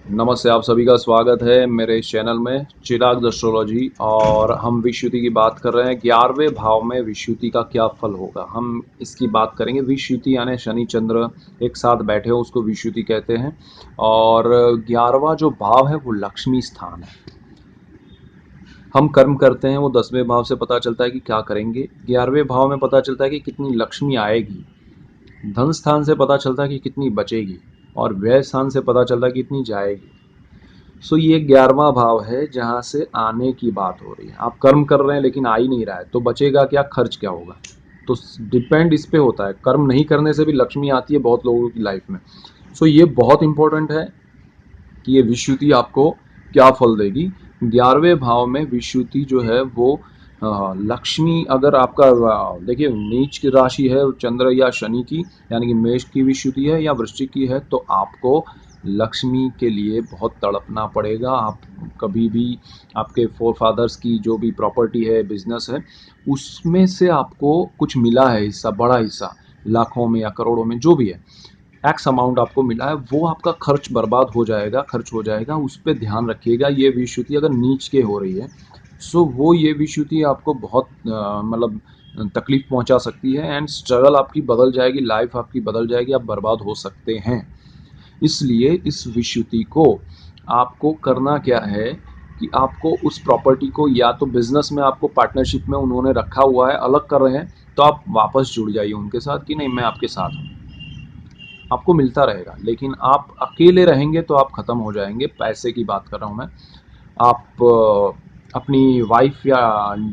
नमस्ते, आप सभी का स्वागत है मेरे इस चैनल में चिराग एस्ट्रोलॉजी। और हम विषुवति की बात कर रहे हैं। 11वें भाव में विषुवति का क्या फल होगा, हम इसकी बात करेंगे। विषुवति यानी शनि चंद्र एक साथ बैठे हो, उसको विषुवति कहते हैं। और 11वां जो भाव है वो लक्ष्मी स्थान है। हम कर्म करते हैं, वो 10वें भाव से पता चलता है कि क्या करेंगे। 11वें भाव में पता चलता है कि कितनी लक्ष्मी आएगी। धन स्थान से पता चलता है कि कितनी बचेगी, और व्यय स्थान से पता चलता है कि कितनी जाएगी। सो ये 11वां भाव है जहाँ से आने की बात हो रही है। आप कर्म कर रहे हैं लेकिन आ ही नहीं रहा है, तो बचेगा क्या, खर्च क्या होगा। तो डिपेंड इस पे होता है। कर्म नहीं करने से भी लक्ष्मी आती है बहुत लोगों की लाइफ में। सो ये बहुत इंपॉर्टेंट है कि ये विषुवति आपको क्या फल देगी। 11वें भाव में विषुवति जो है वो लक्ष्मी, अगर आपका देखिए नीच की राशि है चंद्र या शनि की, यानी कि मेष की विषुवति है या वृश्चिक की है, तो आपको लक्ष्मी के लिए बहुत तड़पना पड़ेगा। आप कभी भी आपके फोर फादर्स की जो भी प्रॉपर्टी है, बिजनेस है, उसमें से आपको कुछ मिला है हिस्सा, बड़ा हिस्सा, लाखों में या करोड़ों में जो भी है, एक्स अमाउंट आपको मिला है, वो आपका खर्च बर्बाद हो जाएगा, खर्च हो जाएगा। उस पर ध्यान रखिएगा। ये विषुवति अगर नीच के हो रही है, सो वो ये विषुवति आपको बहुत मतलब तकलीफ पहुंचा सकती है, एंड स्ट्रगल आपकी बदल जाएगी, लाइफ आपकी बदल जाएगी, आप बर्बाद हो सकते हैं। इसलिए इस विषुवति को आपको करना क्या है कि आपको उस प्रॉपर्टी को, या तो बिजनेस में आपको पार्टनरशिप में उन्होंने रखा हुआ है, अलग कर रहे हैं, तो आप वापस जुड़ जाइए उनके साथ कि नहीं मैं आपके साथ हूँ, आपको मिलता रहेगा। लेकिन आप अकेले रहेंगे तो आप ख़त्म हो जाएंगे। पैसे की बात कर रहा हूँ मैं। आप अपनी वाइफ या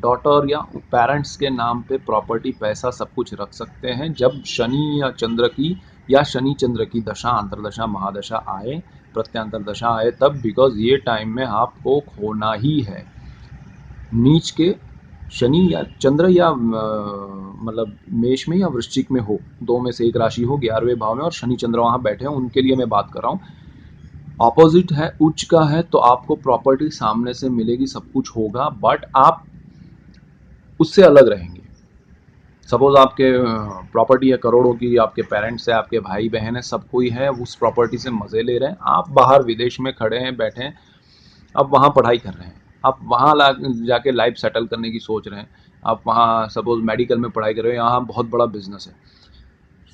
डॉटर या पेरेंट्स के नाम पे प्रॉपर्टी, पैसा, सब कुछ रख सकते हैं जब शनि या चंद्र की, या शनि चंद्र की दशा, अंतरदशा, महादशा आए, प्रत्यांतर दशा आए तब। बिकॉज ये टाइम में आपको खोना ही है। नीच के शनि या चंद्र या मतलब मेष में या वृश्चिक में हो, दो में से एक राशि हो 11वें भाव में, और शनि चंद्र वहाँ बैठे हैं, उनके लिए मैं बात कर रहा हूँ। ऑपोजिट है, उच्च का है, तो आपको प्रॉपर्टी सामने से मिलेगी, सब कुछ होगा, बट आप उससे अलग रहेंगे। सपोज आपके प्रॉपर्टी है करोड़ों की, आपके पेरेंट्स है, आपके भाई बहन है, सब कोई है, उस प्रॉपर्टी से मज़े ले रहे हैं। आप बाहर विदेश में खड़े हैं, बैठे हैं, आप वहाँ पढ़ाई कर रहे हैं, आप वहाँ जाके लाइफ सेटल करने की सोच रहे हैं, आप वहाँ सपोज मेडिकल में पढ़ाई कर रहे हो, यहाँ बहुत बड़ा बिजनेस है।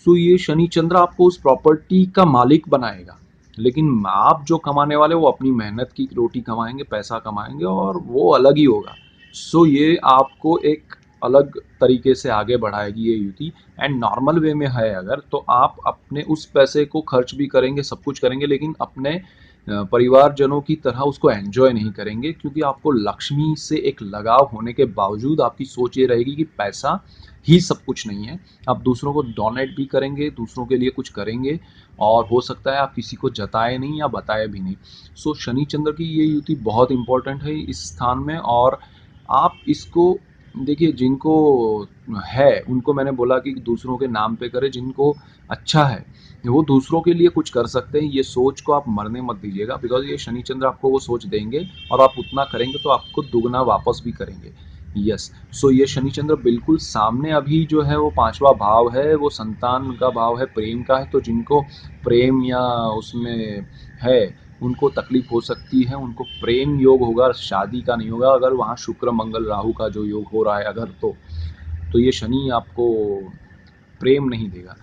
सो ये शनि चंद्र आपको उस प्रॉपर्टी का मालिक बनाएगा, लेकिन आप जो कमाने वाले वो अपनी मेहनत की रोटी कमाएंगे, पैसा कमाएंगे, और वो अलग ही होगा। सो ये आपको एक अलग तरीके से आगे बढ़ाएगी ये युति। एंड नॉर्मल वे में है अगर, तो आप अपने उस पैसे को खर्च भी करेंगे, सब कुछ करेंगे, लेकिन अपने परिवारजनों की तरह उसको एंजॉय नहीं करेंगे, क्योंकि आपको लक्ष्मी से एक लगाव होने के बावजूद आपकी सोच ये रहेगी कि पैसा ही सब कुछ नहीं है। आप दूसरों को डोनेट भी करेंगे, दूसरों के लिए कुछ करेंगे, और हो सकता है आप किसी को जताए नहीं या बताए भी नहीं। सो शनि चंद्र की ये युति बहुत इंपॉर्टेंट है इस स्थान में। और आप इसको देखिए, जिनको है उनको मैंने बोला कि दूसरों के नाम पे करें, जिनको अच्छा है वो दूसरों के लिए कुछ कर सकते हैं। ये सोच को आप मरने मत दीजिएगा, बिकॉज ये शनि चंद्र आपको वो सोच देंगे, और आप उतना करेंगे तो आपको दुगना वापस भी करेंगे। यस। सो ये शनि चंद्र बिल्कुल सामने अभी जो है वो 5वां भाव है, वो संतान का भाव है, प्रेम का है। तो जिनको प्रेम या उसमें है उनको तकलीफ हो सकती है, उनको प्रेम योग होगा, शादी का नहीं होगा। अगर वहाँ शुक्र मंगल राहु का जो योग हो रहा है अगर, तो ये शनि आपको प्रेम नहीं देगा।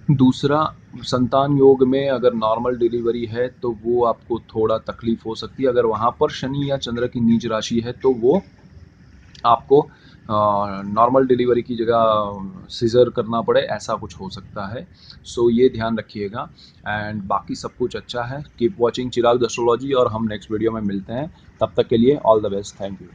दूसरा, संतान योग में अगर नॉर्मल डिलीवरी है तो वो आपको थोड़ा तकलीफ हो सकती है। अगर वहाँ पर शनि या चंद्र की नीच राशि है तो वो आपको नॉर्मल डिलीवरी की जगह सीजर करना पड़े, ऐसा कुछ हो सकता है। सो ये ध्यान रखिएगा। एंड बाकी सब कुछ अच्छा है। कीप वॉचिंग चिराग एस्ट्रोलॉजी, और हम नेक्स्ट वीडियो में मिलते हैं। तब तक के लिए all the best. Thank you.